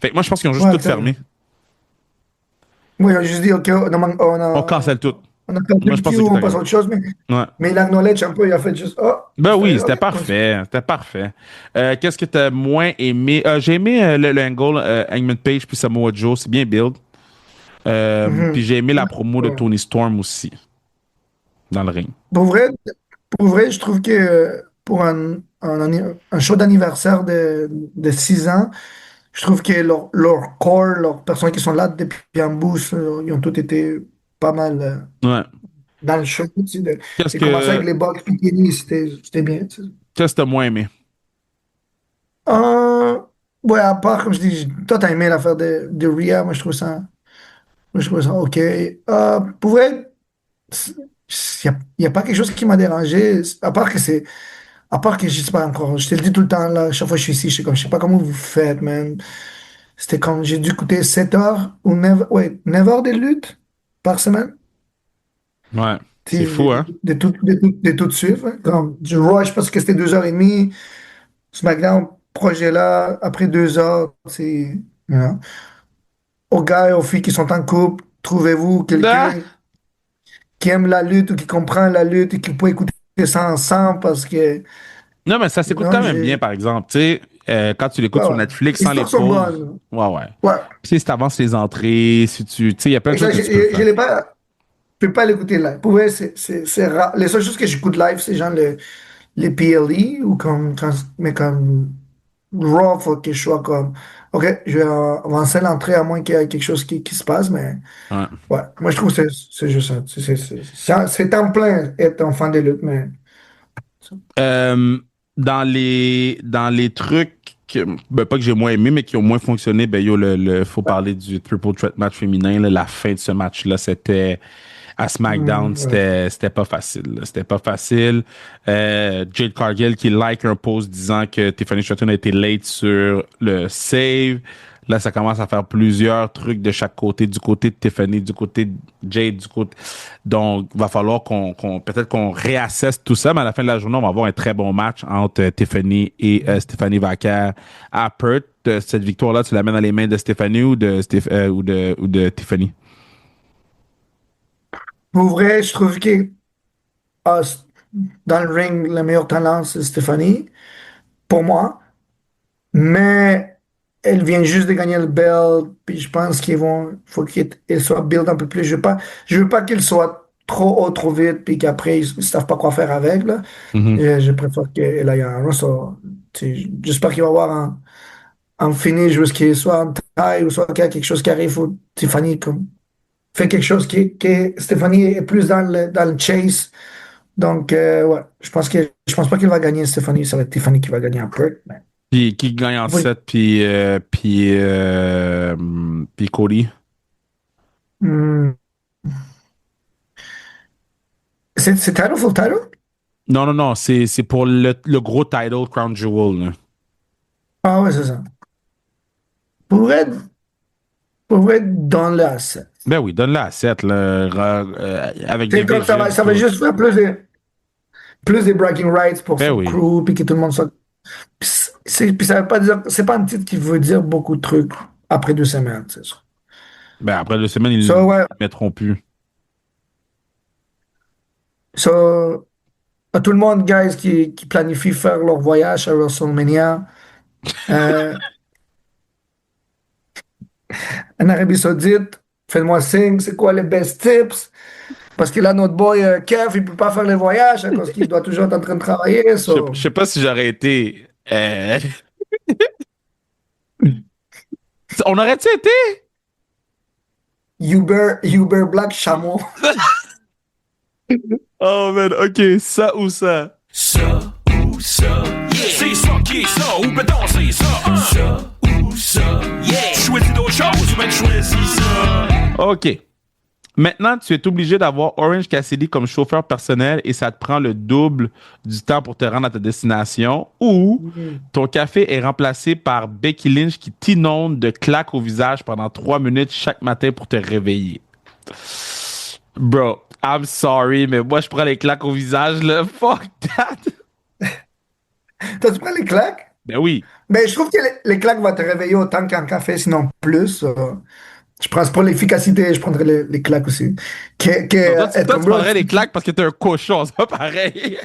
Fait que moi, je pense qu'ils ont juste Ouais, tout exact. fermé. Moi, j'ai juste dit, OK, On cancelle tout. on a perdu Moi, je le pense Q, que c'est ce qui on est passe à arrivé. autre chose, Ouais. mais il acknowledge un peu, il a fait juste, oh, Ben oui, c'était OK, continue. parfait. C'était parfait. Qu'est-ce que t'as moins aimé? J'ai aimé le angle Hangman Page puis Samoa Joe. C'est bien build. Puis Mhm. j'ai aimé la promo de Ouais. Tony Storm aussi, dans le ring. Pour vrai, pour vrai, je trouve que pour un show d'anniversaire de 6 ans, je trouve que leur core, leurs personnes qui sont là depuis un bout, ils ont tous été pas mal Ouais. dans le show. Tu sais, Qu'est-ce j'ai commencé avec que les Bucks puis Kenny, c'était bien. Tu sais. qu'est-ce que t'as moins aimé? Euh, ouais, à part, comme je dis, toi, t'as aimé l'affaire de Rhea, moi, je trouve ça OK. Pour vrai, il n'y a pas quelque chose qui m'a dérangé, à part que je sais pas encore, je te le dis tout le temps, là, chaque fois que je suis ici, je sais pas comment vous faites, man. C'était comme, j'ai dû écouter 7 heures ou 9, ouais, 9 heures de lutte par semaine. Ouais. C'est Tu sais, fou, hein? de tout suivre. Hein. Comme, du Rush, parce que c'était 2h30. SmackDown, projet là, après 2 heures, c'est, aux gars et aux filles qui sont en couple, trouvez-vous Ah! quelqu'un qui aime la lutte ou qui comprend la lutte et qui peut écouter ça ensemble parce que, Non, mais ça s'écoute non, quand même bien, j'ai, par exemple. Tu sais, quand tu l'écoutes ouais, sur ouais. Netflix Les sans les histoires sont pauses. bonnes. Ouais, ouais. Ouais. Puis si tu avances les entrées, si tu. Tu sais, il y a plein de choses Exact, que tu peux je faire. l'ai pas, je peux pas l'écouter live. Pour vrai, c'est rare. Les seules choses que j'écoute live, c'est genre les PLE ou mais comme Raw, faut que je sois comme, OK, je vais avancer l'entrée à moins qu'il y ait quelque chose qui se passe, mais Ouais. ouais, moi je trouve que c'est juste ça. C'est en plein être un fan de lutte, mais Euh, dans les trucs ben, pas que j'ai moins aimé, mais qui ont moins fonctionné, ben yo, faut parler du Triple Threat match féminin. Là. La fin de ce match-là, c'était à SmackDown, ouais. c'était pas facile. Là. C'était pas facile. Jade Cargill qui like un post disant que Tiffany Stratton a été late sur le save. Là, ça commence à faire plusieurs trucs de chaque côté, du côté de Tiffany, du côté de Jade, du côté. Donc, il va falloir peut-être qu'on réassesse tout ça, mais à la fin de la journée, on va avoir un très bon match entre Tiffany et Stéphanie Vaquer à Perth. Cette victoire-là, tu la mets dans les mains de Stéphanie ou de Tiffany? Pour vrai, je trouve que ah, dans le ring, le meilleur talent, c'est Stéphanie, pour moi. Mais elle vient juste de gagner le belt, puis je pense faut qu'elle soit build un peu plus. Je veux pas qu'elle soit trop haut, trop vite, puis qu'après, ils savent pas quoi faire avec, là. Mhm. Et je préfère qu'elle aille en Russell. J'espère qu'il va y avoir un finish, ou qu'il soit en taille, ou soit qu'il y a quelque chose qui arrive, ou Tiffany comme, fait quelque chose que Stéphanie est plus dans le chase. Donc, ouais, je pense pas qu'elle va gagner Stéphanie, ça va être Tiffany qui va gagner un peu. Mais, Puis qui gagne en oui. 7 puis Cody. Hmm. C'est title for title? Non, non, non, c'est pour le gros title Crown Jewel. Là. Ah ouais, c'est ça. Pourrait, pourrait être dans le asset. Ben oui, donne-la à 7 là, avec des C'est comme visions ça va tout. juste faire plus de bragging rights pour Ben son oui. crew, puis que tout le monde soit. Puis ça veut pas dire, c'est pas un titre qui veut dire beaucoup de trucs après 2 semaines, c'est ça. Ben après 2 semaines, ils So, ne ouais, mettront plus. so, à tout le monde, guys, qui planifient faire leur voyage à WrestleMania, euh, en Arabie Saoudite, faites-moi signe, c'est quoi les best tips? Parce que là, notre boy Kev, il peut pas faire les voyages à cause qu'il doit toujours être en train de travailler. Je So, sais pas si j'aurais été. On aurait-tu été? Uber Black Chameau. Oh man, ok, ça ou ça. Ça ou ça, yeah. C'est ça qui est ça, ou ben non, c'est ça, hein. Ça ou ça, yeah. Choisis d'autres choses, ou ben choisis ça. Ok. Maintenant, tu es obligé d'avoir Orange Cassidy comme chauffeur personnel et ça te prend le double du temps pour te rendre à ta destination. Ou Mhm. ton café est remplacé par Becky Lynch qui t'inonde de claques au visage pendant 3 minutes chaque matin pour te réveiller. Bro, I'm sorry, mais moi, je prends les claques au visage, là. Fuck that. Toi, tu prends les claques? Ben oui. Ben, je trouve que les claques vont te réveiller autant qu'un café, sinon plus. Je pense pour l'efficacité, je prendrais les claques aussi. Non, Être toi, un tu bro. prendrais les claques parce que t'es un cochon, c'est pas pareil.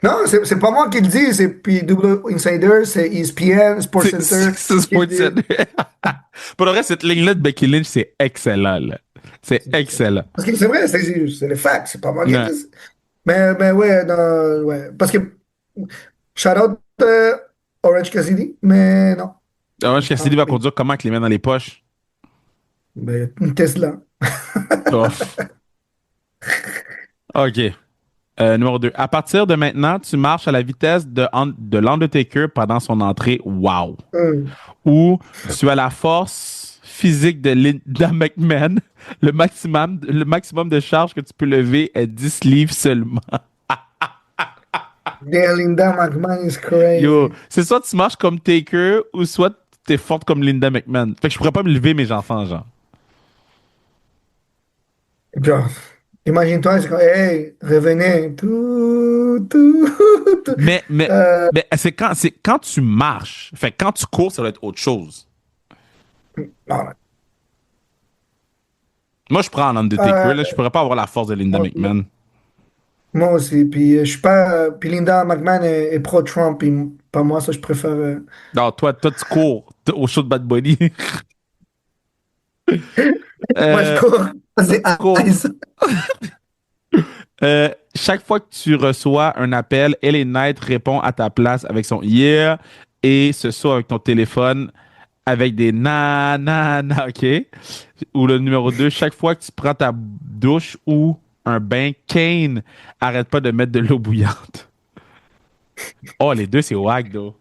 Non, c'est pas moi qui le dis, c'est PW Insider, c'est ESPN, Sports Center C'est qui le Sportsnet. dit. Pour le reste, cette ligne-là de Becky Lynch, c'est excellent, là. C'est excellent. Parce que c'est vrai, c'est les facts, c'est pas moi qui le Ouais. dis. Mais ouais, non, ouais. Parce que, shout out Orange Cassidy, mais non. Orange Je prends Cassidy va conduire comment avec les mains dans les poches? ben, une Tesla. Ouf. OK. Numéro 2. À partir de maintenant, tu marches à la vitesse de l'Undertaker pendant son entrée. Wow. Hum. Ou tu as la force physique de Linda McMahon. Le maximum de charge que tu peux lever est 10 livres seulement. Damn, Linda McMahon is Yo, crazy. c'est soit tu marches comme Taker ou soit t'es forte comme Linda McMahon. Fait que je pourrais pas me lever mes enfants, genre. Genre, imagine-toi, c'est comme, hey, revenez. Tout. Mais, mais, Euh, mais c'est quand tu marches. Fait que quand tu cours, ça doit être autre chose. non, Moi, je prends un Undertaker, euh, là. Je pourrais pas avoir la force de Linda McMahon. moi aussi. Puis je suis pas. Puis Linda McMahon est pro-Trump. Puis pas moi, ça, je préfère. Non, toi, tu cours au show de Bad Bunny. Moi, je Euh, cours. C'est tu cours. ice. Chaque fois que tu reçois un appel, LA Knight répond à ta place avec son yeah et ce soit avec ton téléphone avec des na, OK? Ou le numéro 2, chaque fois que tu prends ta douche ou un bain, Kane, arrête pas de mettre de l'eau bouillante. Oh, les deux, c'est wack, though.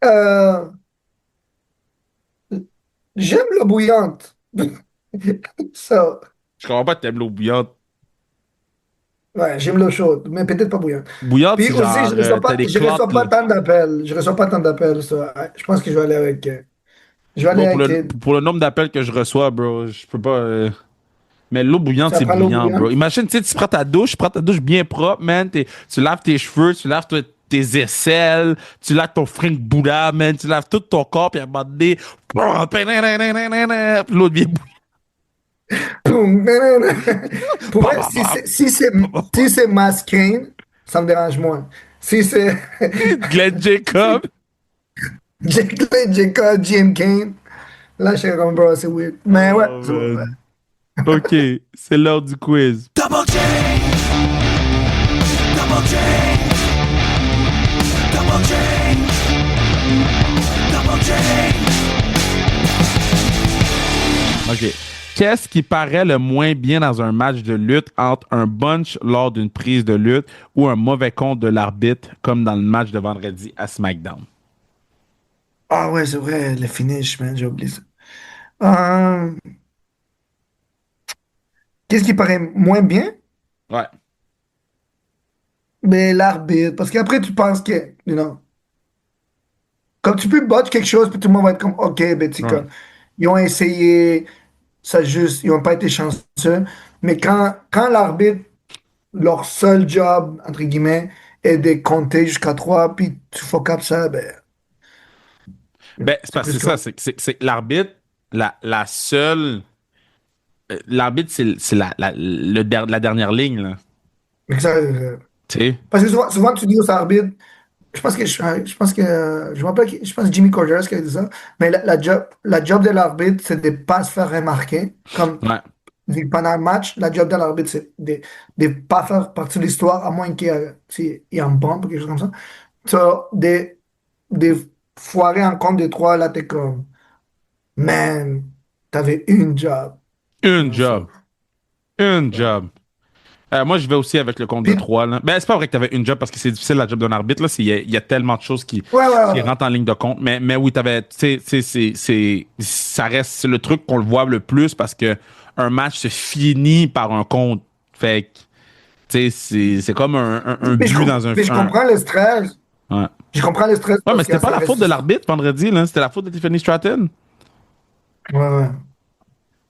Euh, J'aime l'eau bouillante. Ça, Je comprends pas que t'aimes l'eau bouillante. ouais, j'aime l'eau chaude, mais peut-être pas bouillante. Bouillante, Puis c'est aussi, genre, t'as des je reçois clottes, pas là. tant d'appels. Je reçois pas tant d'appels, ça. Ouais, je pense que je vais aller avec. Je vais aller Bon, pour avec. le, pour le nombre d'appels que je reçois, bro, je peux pas. Mais l'eau bouillante, Ça c'est prend l'eau bouillant, bro. bouillante. Imagine, tu sais, tu prends ta douche bien propre, man. Tu laves tes cheveux, tu laves tes aisselles, tu laves ton fringue boula, man. Tu laves tout ton corps, puis à un moment donné, puis l'eau bien Boum, nanana. Pour vrai, bouillante. si c'est masqué, ça me dérange moins. Si c'est Glenn Jacob. Jacob, Jim Kane, là, je suis comme, bro, c'est weird. Mais ouais, Oh, c'est bon, ouais. man. OK, c'est l'heure du quiz. Double J, Double J, Double J, Double J. OK. Qu'est-ce qui paraît le moins bien dans un match de lutte entre un bunch lors d'une prise de lutte ou un mauvais compte de l'arbitre, comme dans le match de vendredi à SmackDown? Ah ouais, c'est vrai, le finish, man, j'ai oublié ça. Euh, Qu'est-ce qui paraît moins bien? Ouais. Mais l'arbitre, parce qu'après, tu penses que, comme tu peux botcher quelque chose, puis tout le monde va être comme, OK, ben, tu sais, Ouais. comme, ils ont essayé, ça juste, ils n'ont pas été chanceux. Mais quand l'arbitre, leur seul job, entre guillemets, est de compter jusqu'à 3, puis tu fuck up ça, ben, Ben, c'est c'est parce que plus c'est ça, correct. c'est que l'arbitre, la seule. L'arbitre, c'est la dernière ligne, là. Mais ça, Tu sais? parce que souvent, tu dis aux arbitres, je pense que, je me rappelle, je pense que Jimmy Corderas qui a dit ça, mais la job de l'arbitre, c'est de ne pas se faire remarquer. Comme Ouais. pendant un match, la job de l'arbitre, c'est de ne pas faire partie de l'histoire, à moins qu'il y ait, tu sais, il y ait un bump ou quelque chose comme ça. So, de foirer un compte de trois, là, t'es comme, man, t'avais une job. Une So, job. Une ouais. job. Moi, je vais aussi avec le compte de Puis, 3. Là. Ben, c'est pas vrai que tu avais une job parce que c'est difficile la job d'un arbitre. Là. Il y a tellement de choses ouais, ouais, qui ouais. rentrent en ligne de compte. Mais oui, t'avais, tu sais, ça reste c'est le truc qu'on le voit le plus parce que un match se finit par un compte. Fait que, tu sais, c'est comme un but dans Mais je un. comprends le stress. Ouais. Je comprends le stress Ouais, mais parce qu'il y c'était a pas cette la faute de restriction. l'arbitre vendredi, là. C'était la faute de Tiffany Stratton. Ouais, ouais.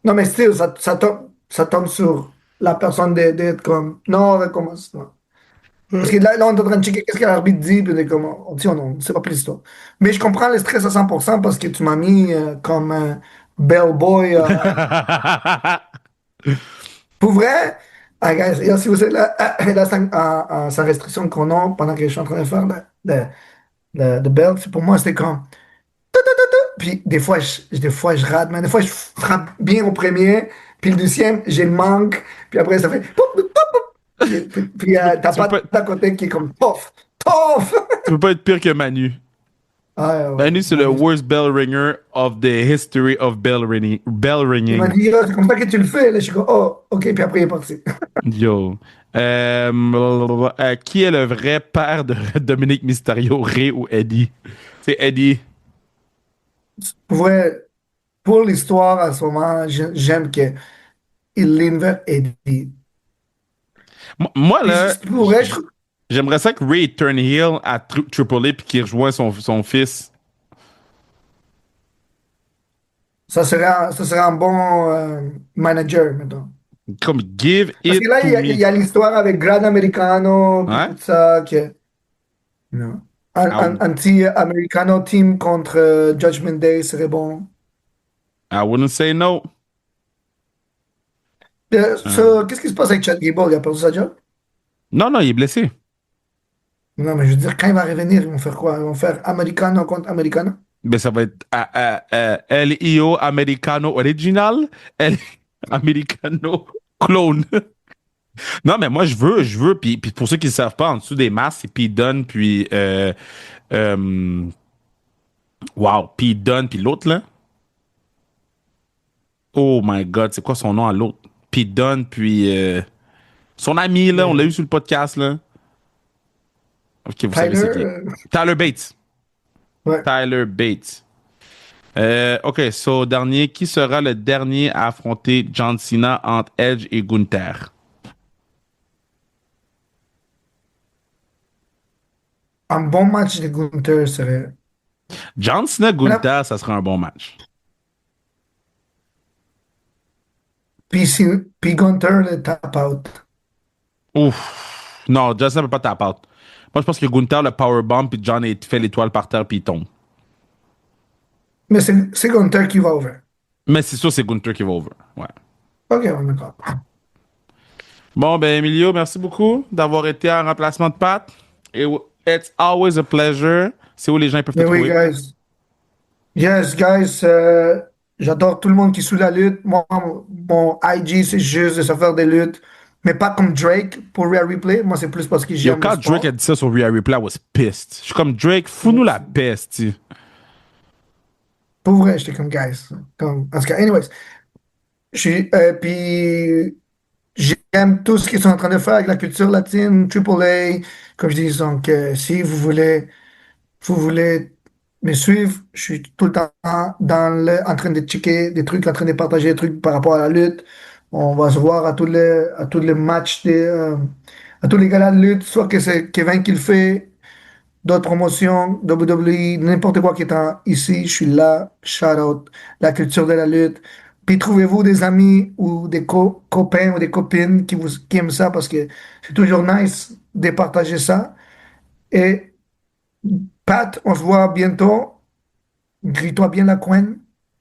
Non, mais still, ça tombe sur la personne d'être comme, non, on recommence. Non. Parce que là, on est en train de checker qu'est-ce que l'arbitre dit, puis on est comme, on dit, oh non, c'est pas plus l'histoire. Mais je comprends le stress à 100% parce que tu m'as mis comme bellboy. Pour vrai, ah, guys, et si vous savez, là, sa restriction qu'on a pendant que je suis en train de faire le bell, pour moi, c'était comme. Puis des fois, je rate, mais des fois, je frappe bien au premier, puis le deuxième, j'ai le manque, puis après, ça fait. Poup, poup, poup, poup. T'as Tu peux pas pas, d'à côté qui est comme tof, tof. tu peux pas être pire que Manu. Ah, ouais, Manu, c'est le Manu. worst bell ringer of the history of bell Il m'a ringing. dit, ah, c'est comme ça que tu le fais. Là, je suis comme, oh, ok, puis après, il est parti. Yo. Qui est le vrai père de Dominique Mysterio, Ray ou Eddie? C'est Eddie. Pour vrai, pour l'histoire, à ce moment, j'aime qu'il lean vers Eddie. Moi, Puis, là, pour vrai, je trouve j'aimerais ça que Ray turn heel à Triple A puis qu'il rejoigne son fils. ça serait un bon manager, maintenant. Comme give Parce que it là, to il me. y a l'histoire avec Gran Americano, puis Ouais? tout ça, que, non. Anti-Americano team contre Judgment Day serait bon. I wouldn't say no. Euh, Qu'est-ce qui se passe avec Chad Gable? Il a perdu sa job? non, non, il est blessé. Non, mais je veux dire, quand il va revenir, ils vont faire quoi? Ils vont faire Americano contre Americano? Mais ça va être LIO Americano Original, L Americano Clone. Non, mais moi, puis pour ceux qui ne savent pas, en dessous des masques, c'est Pete Dunne, puis, euh, wow, Pete Dunne, puis l'autre, là. Oh my God, c'est quoi son nom à l'autre? Pete Dunne, puis, son ami, là, on l'a eu sur le podcast, là. Ok, vous savez Tyler? c'est qui. Tyler Bates. Ouais. Tyler Bates. OK, so, dernier, qui sera le dernier à affronter John Cena entre Edge et Gunther? Un bon match de Gunther serait. John Cena, Voilà. Gunther, ça sera un bon match. Puis, puis Gunther le tap out. Ouf. Non, John Cena ne peut pas tap out. Moi, je pense que Gunther le powerbomb, puis John fait l'étoile par terre, puis il tombe. Mais c'est Gunther qui va ouvrir. Mais c'est sûr, c'est Gunther qui va over. Ouais. Ok, on est d'accord. Bon, ben, Emilio, merci beaucoup d'avoir été en remplacement de Pat. It's always a pleasure. C'est où les gens peuvent te Mais oui, trouver. guys. Yes, guys. J'adore tout le monde qui suit la lutte. Moi, mon IG, c'est juste de se faire des luttes. Mais pas comme Drake pour Rare Replay. Moi, c'est plus parce que Yo, j'aime le quand Drake a sport. dit ça sur Rhea Ripley, I was pissed. Je suis comme Drake, fous-nous la peste. Tu. Pour vrai, j'étais comme, guys. Comme, en tout cas, anyways. Puis, j'aime tout ce qu'ils sont en train de faire avec la culture latine, Triple A. Comme je dis, donc, si vous voulez me suivre, je suis tout le temps en train de checker des trucs, en train de partager des trucs par rapport à la lutte. On va se voir à tous les matchs, à tous les galas de lutte, soit que c'est Kevin qui le fait, d'autres promotions, WWE, n'importe quoi qui est ici, je suis là, shout out, la culture de la lutte. Puis trouvez-vous des amis ou des copains ou des copines qui aiment ça parce que c'est toujours nice de partager ça. Et Pat, on se voit bientôt. Grille-toi bien la couenne.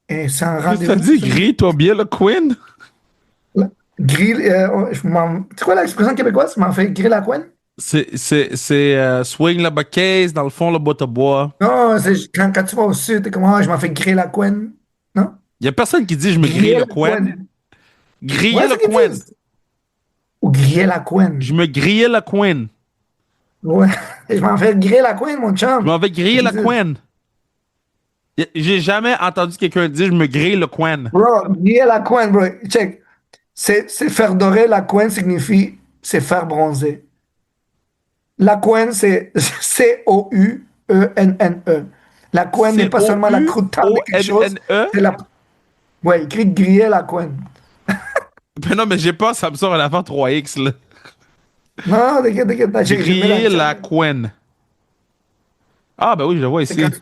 Et c'est un Qu'est-ce que t'as rendez-vous pour dit? ça. Grille-toi bien le Queen? Grille, c'est quoi l'expression québécoise? Tu m'en fais griller la couenne? C'est swing la baquette, dans le fond, le boîte à bois. Non, c'est quand tu vas au sud, t'es comme, ah, je m'en fais griller la couenne. Non? Il y a personne qui dit je me grille Griller le la Queen. couenne. Griller Ouais, le c'est ce qu'ils Queen. disent. Ou griller la Je couenne. me grillais le Queen. Ouais, je m'en fais griller la couenne, mon Je chum. m'en vais C'est griller ce le qu'ils disent. Queen. J'ai jamais entendu quelqu'un dire je me grille le Queen. Bro, griller la couenne, bro. Check. C'est faire dorer la couenne signifie c'est faire bronzer. La couenne, c'est Counenne. La couenne n'est pas seulement la croûte de quelque chose, C-O-U-O-N-N-E? c'est la... Ouais, écrit griller la couenne. Ben non, mais j'ai pas, ça me sort à la fin 3X, là. Non, t'inquiète, j'ai mis Griller l'accent. la couenne. Ah, ben oui, je le vois C'est quand ici.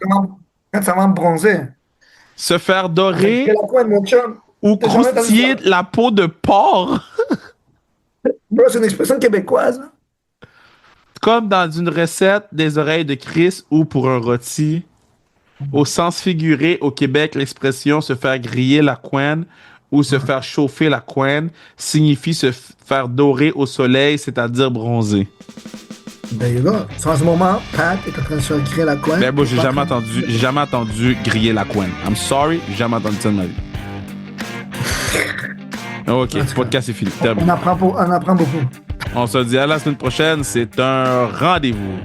quand ça va bronzer. Se faire Griller dorer la couenne, mon chum. ou T'as jamais entendu croustiller ça? la peau de porc, Bro, c'est une expression québécoise. comme dans une recette des oreilles de Chris ou pour un rôti. Au sens figuré, au Québec, l'expression se faire griller la couenne ou se faire chauffer la couenne signifie se faire dorer au soleil, c'est-à-dire bronzer. There you go. En ce moment, Pat est en train de se faire griller la couenne. Ben moi, j'ai jamais entendu griller la couenne. I'm sorry, j'ai jamais entendu ça de ma vie. Ok, ce podcast est fini. Terminé. On apprend beaucoup. On se dit à la semaine prochaine. C'est un rendez-vous.